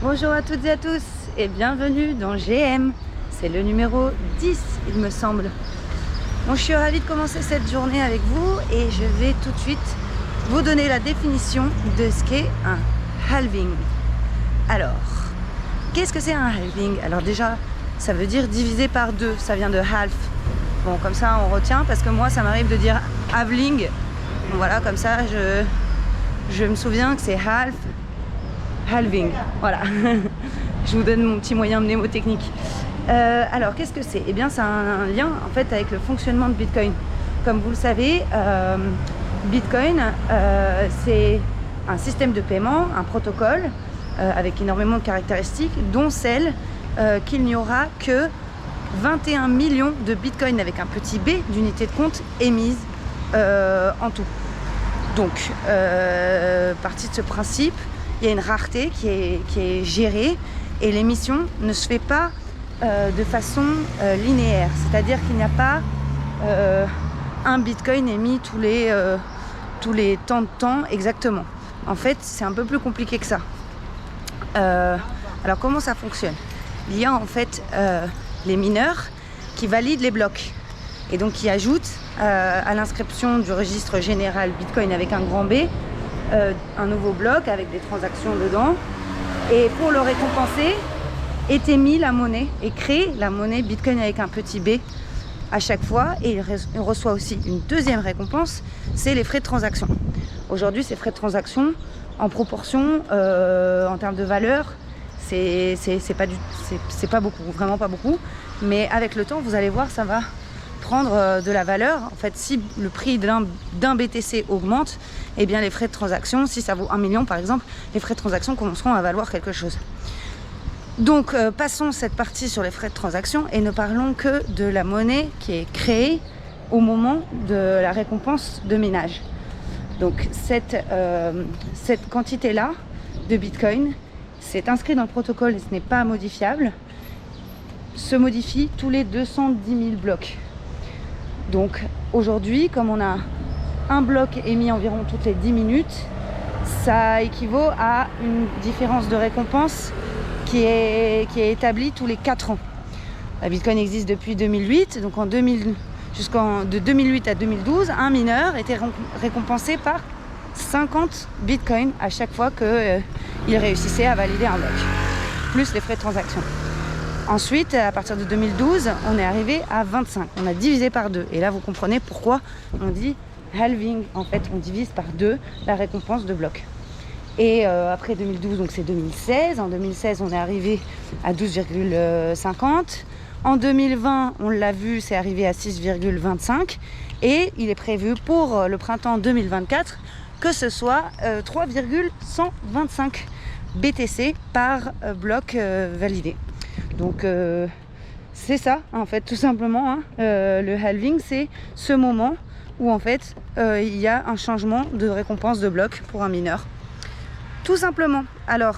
Bonjour à toutes et à tous et bienvenue dans GM. C'est le numéro 10 il me semble. Bon, je suis ravie de commencer cette journée avec vous et je vais tout de suite vous donner la définition de ce qu'est un halving. Alors, qu'est-ce que c'est un halving? Alors déjà, ça veut dire diviser par deux, ça vient de half. Bon, comme ça on retient parce que moi ça m'arrive de dire halving. Bon, voilà, comme ça je me souviens que c'est half. Halving, voilà. Je vous donne mon petit moyen mnémotechnique. Alors, qu'est-ce que c'est? Eh bien, c'est un lien en fait avec le fonctionnement de Bitcoin. Comme vous le savez, Bitcoin, c'est un système de paiement, un protocole avec énormément de caractéristiques, dont celle qu'il n'y aura que 21 millions de Bitcoin avec un petit b d'unités de compte émises en tout. Donc, partie de ce principe, il y a une rareté qui est gérée et l'émission ne se fait pas de façon linéaire. C'est-à-dire qu'il n'y a pas un bitcoin émis tous les temps de temps exactement. En fait, c'est un peu plus compliqué que ça. Alors, comment ça fonctionne? Il y a en fait les mineurs qui valident les blocs et donc qui ajoutent à l'inscription du registre général Bitcoin avec un grand B un nouveau bloc avec des transactions dedans, et pour le récompenser est émis la monnaie et crée la monnaie Bitcoin avec un petit b à chaque fois, et il reçoit aussi une deuxième récompense, c'est les frais de transaction. Aujourd'hui, ces frais de transaction en proportion en termes de valeur, c'est pas beaucoup, vraiment pas beaucoup, mais avec le temps vous allez voir, ça va prendre de la valeur. En fait, si le prix d'un BTC augmente, eh bien les frais de transaction, si ça vaut 1 million par exemple, les frais de transaction commenceront à valoir quelque chose. Donc passons cette partie sur les frais de transaction et ne parlons que de la monnaie qui est créée au moment de la récompense de minage. Donc cette quantité-là de Bitcoin, c'est inscrit dans le protocole et ce n'est pas modifiable, se modifie tous les 210 000 blocs. Donc aujourd'hui, comme on a un bloc émis environ toutes les 10 minutes, ça équivaut à une différence de récompense qui est établie tous les 4 ans. La Bitcoin existe depuis 2008, donc de 2008 à 2012, un mineur était récompensé par 50 Bitcoins à chaque fois qu'il réussissait à valider un bloc, plus les frais de transaction. Ensuite, à partir de 2012, on est arrivé à 25. On a divisé par 2. Et là, vous comprenez pourquoi on dit halving. En fait, on divise par 2 la récompense de bloc. Et après 2012, donc c'est 2016. En 2016, on est arrivé à 12,50. En 2020, on l'a vu, c'est arrivé à 6,25. Et il est prévu pour le printemps 2024 que ce soit 3,125 BTC par bloc validé. Donc c'est ça en fait, tout simplement, hein. Le halving, c'est ce moment où en fait il y a un changement de récompense de bloc pour un mineur, tout simplement. Alors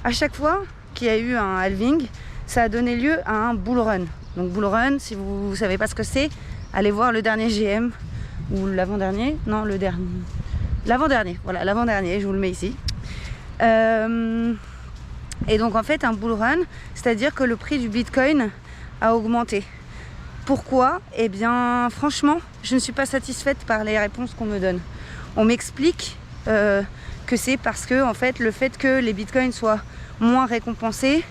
à chaque fois qu'il y a eu un halving, ça a donné lieu à un bull run. Donc bull run, si vous ne savez pas ce que c'est, allez voir le dernier GM ou l'avant-dernier, non le dernier, l'avant-dernier, voilà l'avant-dernier, je vous le mets ici. Et donc en fait un bull run, c'est-à-dire que le prix du Bitcoin a augmenté. Pourquoi? Eh bien franchement, je ne suis pas satisfaite par les réponses qu'on me donne. On m'explique que c'est parce que en fait, le fait que les Bitcoins soient moins récompensés,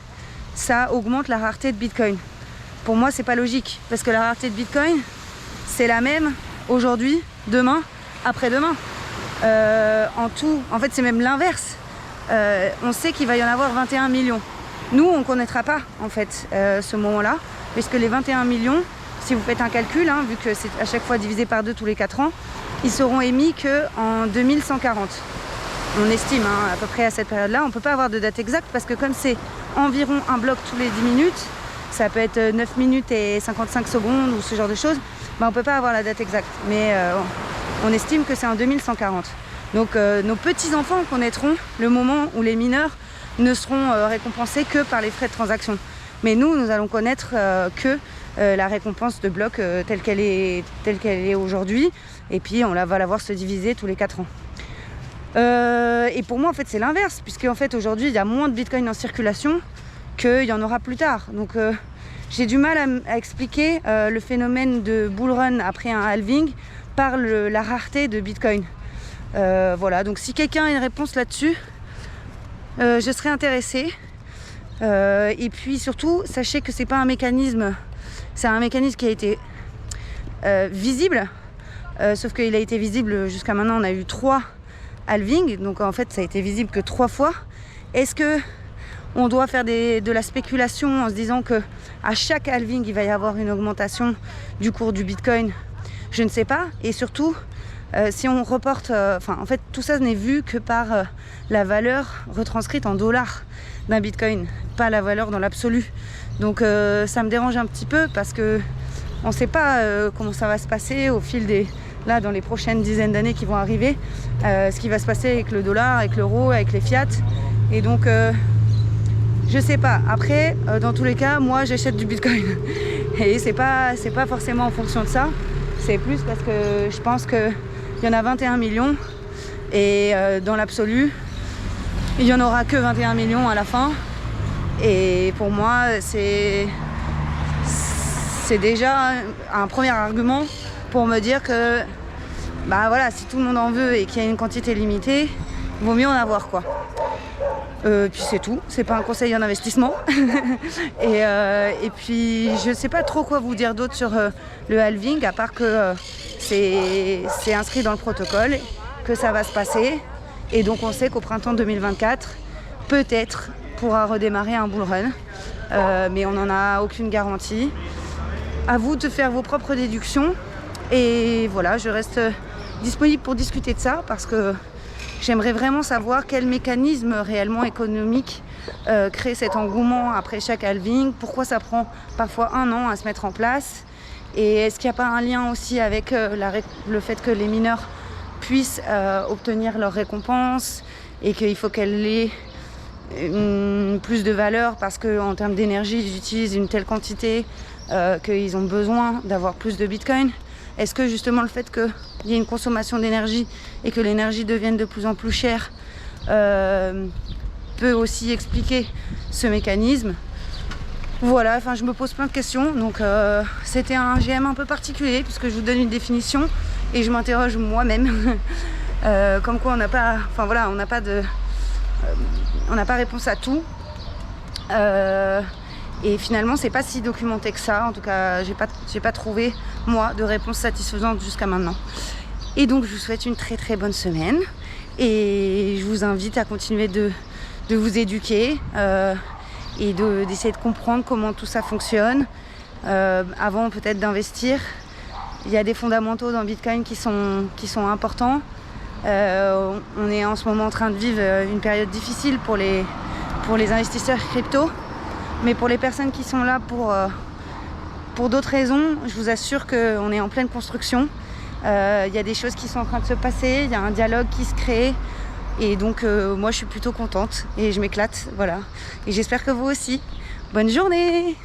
ça augmente la rareté de Bitcoin. Pour moi, c'est pas logique, parce que la rareté de Bitcoin, c'est la même aujourd'hui, demain, après-demain. En tout, en fait, c'est même l'inverse. On sait qu'il va y en avoir 21 millions. Nous, on ne connaîtra pas en fait ce moment-là, puisque les 21 millions, si vous faites un calcul, hein, vu que c'est à chaque fois divisé par 2 tous les 4 ans, ils seront émis qu'en 2140. On estime à peu près à cette période-là. On ne peut pas avoir de date exacte parce que comme c'est environ un bloc tous les 10 minutes, ça peut être 9 minutes et 55 secondes ou ce genre de choses, on ne peut pas avoir la date exacte. Mais on estime que c'est en 2140. Donc nos petits-enfants connaîtront le moment où les mineurs ne seront récompensés que par les frais de transaction. Mais nous allons connaître que la récompense de bloc telle qu'elle est aujourd'hui. Et puis on va la voir se diviser tous les 4 ans. Et pour moi en fait c'est l'inverse, puisque en fait aujourd'hui il y a moins de bitcoin en circulation qu'il y en aura plus tard. Donc j'ai du mal à expliquer le phénomène de bull run après un halving par la rareté de bitcoin. Voilà, donc si quelqu'un a une réponse là-dessus, je serais intéressée. Et puis surtout, sachez que c'est pas un mécanisme, c'est un mécanisme qui a été visible, sauf qu'il a été visible jusqu'à maintenant, on a eu 3 halvings, donc en fait ça a été visible que 3 fois. Est-ce que on doit faire de la spéculation en se disant que à chaque halving il va y avoir une augmentation du cours du bitcoin? Je ne sais pas. Et surtout si on reporte, en fait tout ça n'est vu que par la valeur retranscrite en dollars d'un bitcoin, pas la valeur dans l'absolu. Donc ça me dérange un petit peu parce que on ne sait pas comment ça va se passer au fil là dans les prochaines dizaines d'années qui vont arriver, ce qui va se passer avec le dollar, avec l'euro, avec les fiat. Et donc je sais pas. Après dans tous les cas moi j'achète du bitcoin et c'est pas forcément en fonction de ça, c'est plus parce que je pense que il y en a 21 millions et dans l'absolu il n'y en aura que 21 millions à la fin. Et pour moi c'est déjà un premier argument pour me dire que bah voilà, si tout le monde en veut et qu'il y a une quantité limitée, il vaut mieux en avoir quoi. Puis c'est tout, c'est pas un conseil en investissement. et puis je sais pas trop quoi vous dire d'autre sur le halving, à part que c'est inscrit dans le protocole, que ça va se passer. Et donc on sait qu'au printemps 2024, peut-être pourra redémarrer un bull run, mais on n'en a aucune garantie. À vous de faire vos propres déductions. Et voilà, je reste disponible pour discuter de ça parce que j'aimerais vraiment savoir quel mécanisme réellement économique crée cet engouement après chaque halving. Pourquoi ça prend parfois 1 an à se mettre en place? Et est-ce qu'il n'y a pas un lien aussi avec le fait que les mineurs puissent obtenir leur récompense et qu'il faut qu'elle ait plus de valeur parce qu'en termes d'énergie, ils utilisent une telle quantité qu'ils ont besoin d'avoir plus de bitcoin? Est-ce que justement le fait qu'il y ait une consommation d'énergie et que l'énergie devienne de plus en plus chère peut aussi expliquer ce mécanisme? Voilà, enfin je me pose plein de questions, donc c'était un GM un peu particulier puisque je vous donne une définition et je m'interroge moi-même. Comme quoi on n'a pas, enfin voilà, on n'a pas réponse à tout. Et finalement c'est pas si documenté que ça, en tout cas j'ai pas trouvé moi de réponse satisfaisante jusqu'à maintenant. Et donc je vous souhaite une très très bonne semaine et je vous invite à continuer de vous éduquer et d'essayer de comprendre comment tout ça fonctionne avant peut-être d'investir. Il y a des fondamentaux dans Bitcoin qui sont importants. On est en ce moment en train de vivre une période difficile pour les investisseurs crypto. Mais pour les personnes qui sont là pour d'autres raisons, je vous assure qu'on est en pleine construction. Il y a des choses qui sont en train de se passer, il y a un dialogue qui se crée. Et donc moi je suis plutôt contente et je m'éclate, voilà. Et j'espère que vous aussi. Bonne journée!